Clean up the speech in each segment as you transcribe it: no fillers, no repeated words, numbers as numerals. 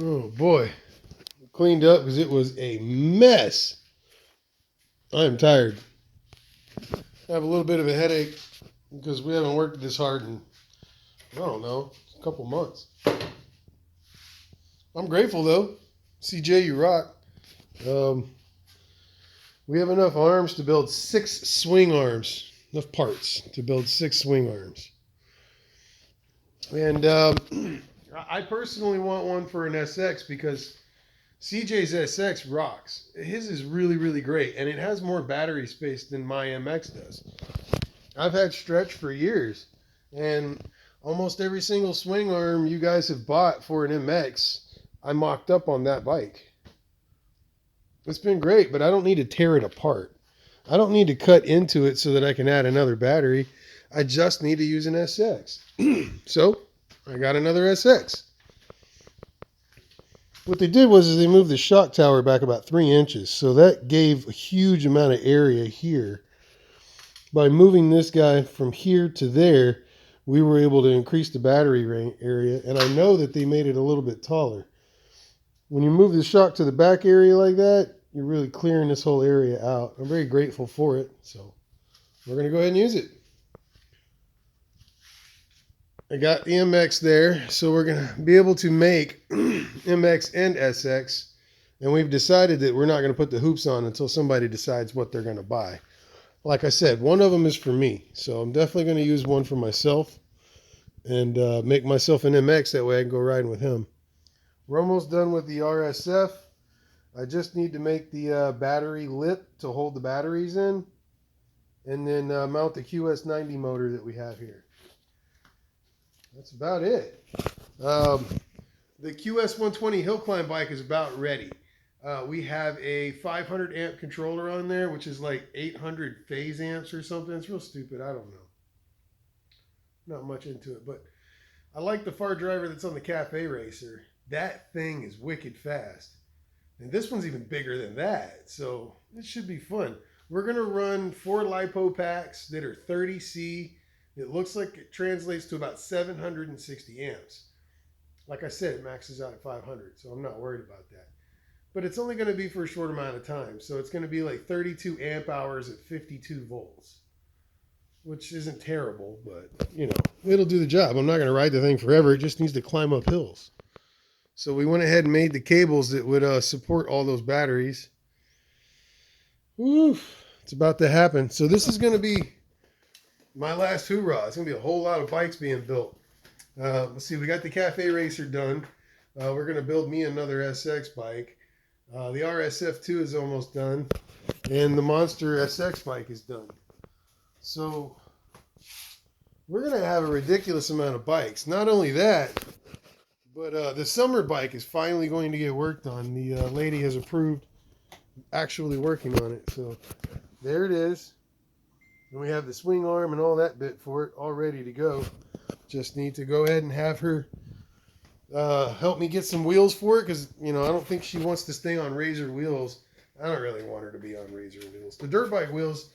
Oh boy. Cleaned up because it was a mess. I am tired. I have a little bit of a headache because we haven't worked this hard in, I don't know, a couple months. I'm grateful though. CJ, you rock. Um, we have enough arms to build 6 swing arms. Enough parts to build 6 swing arms. And I personally want one for an SX because CJ's SX rocks. His is really, really great, and it has more battery space than my MX does. I've had Stretch for years, and almost every single swing arm you guys have bought for an MX, I mocked up on that bike. It's been great, but I don't need to tear it apart. I don't need to cut into it so that I can add another battery. I just need to use an SX. So I got another SX. What they did was they moved the shock tower back about 3 inches. So that gave a huge amount of area here. By moving this guy from here to there, we were able to increase the battery area. And I know that they made it a little bit taller. When you move the shock to the back area like that, you're really clearing this whole area out. I'm very grateful for it. So we're going to go ahead and use it. I got the MX there, so we're going to be able to make MX and SX. And we've decided that we're not going to put the hoops on until somebody decides what they're going to buy. Like I said, one of them is for me. So I'm definitely going to use one for myself and make myself an MX. That way I can go riding with him. We're almost done with the RSF. I just need to make the battery lip to hold the batteries in. And then mount the QS90 motor that we have here. That's about it. The QS120 hill climb bike is about ready. We have a 500 amp controller on there, which is like 800 phase amps or something. It's real stupid. I don't know. Not much into it, but I like the far driver that's on the Cafe Racer. That thing is wicked fast. And this one's even bigger than that. So it should be fun. We're going to run 4 LiPo packs that are 30C. It looks like it translates to about 760 amps. Like I said, it maxes out at 500, so I'm not worried about that. But it's only going to be for a short amount of time. So it's going to be like 32 amp hours at 52 volts, which isn't terrible, but, you know, it'll do the job. I'm not going to ride the thing forever. It just needs to climb up hills. So we went ahead and made the cables that would support all those batteries. Woo, it's about to happen. So this is going to be my last hoorah. It's going to be a whole lot of bikes being built. Let's see, we got the Cafe Racer done. We're going to build me another SX bike. The RSF2 is almost done. And the Monster SX bike is done. So we're going to have a ridiculous amount of bikes. Not only that, but the summer bike is finally going to get worked on. The lady has approved actually working on it. So there it is. And we have the swing arm and all that bit for it all ready to go. Just need to go ahead and have her help me get some wheels for it because, you know, I don't think she wants to stay on Razor wheels. I don't really want her to be on Razor wheels. The dirt bike wheels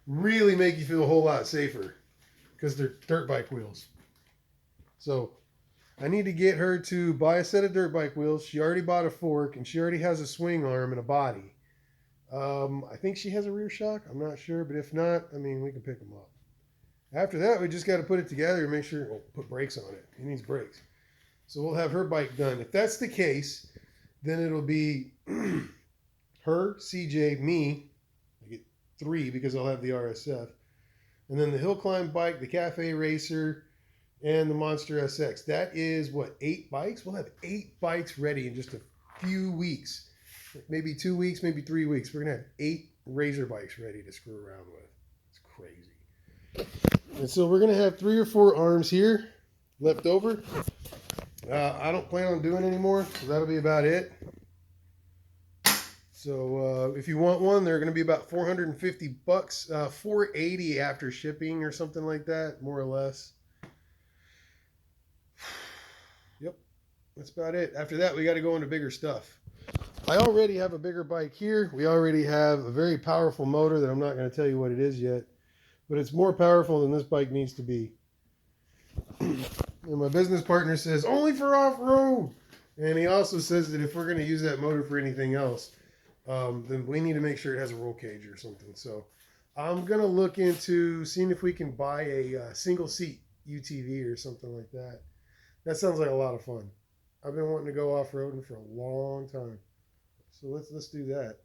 really make you feel a whole lot safer because they're dirt bike wheels. So I need to get her to buy a set of dirt bike wheels. She already bought a fork and she already has a swing arm and a body. I think she has a rear shock. I'm not sure, but if not, I mean, we can pick them up. After that, we just got to put it together and make sure, well, put brakes on it. It needs brakes. So we'll have her bike done. If that's the case, then it'll be her, CJ, me. I get 3 because I'll have the RSF. And then the hill climb bike, the Cafe Racer, and the Monster SX. That is, what, 8 bikes? We'll have 8 bikes ready in just a few weeks. Maybe 2 weeks, maybe 3 weeks. We're going to have 8 Razor bikes ready to screw around with. It's crazy. And so we're going to have 3 or 4 arms here left over. I don't plan on doing any more, so that'll be about it. So if you want one, they're going to be about $450, $480 after shipping or something like that, more or less. Yep, that's about it. After that, we got to go into bigger stuff. I already have a bigger bike here. We already have a very powerful motor that I'm not going to tell you what it is yet, but it's more powerful than this bike needs to be. And my business partner says, only for off-road. And he also says that if we're going to use that motor for anything else, then we need to make sure it has a roll cage or something. So I'm going to look into seeing if we can buy a single seat UTV or something like that. That sounds like a lot of fun. I've been wanting to go off-roading for a long time. So let's do that.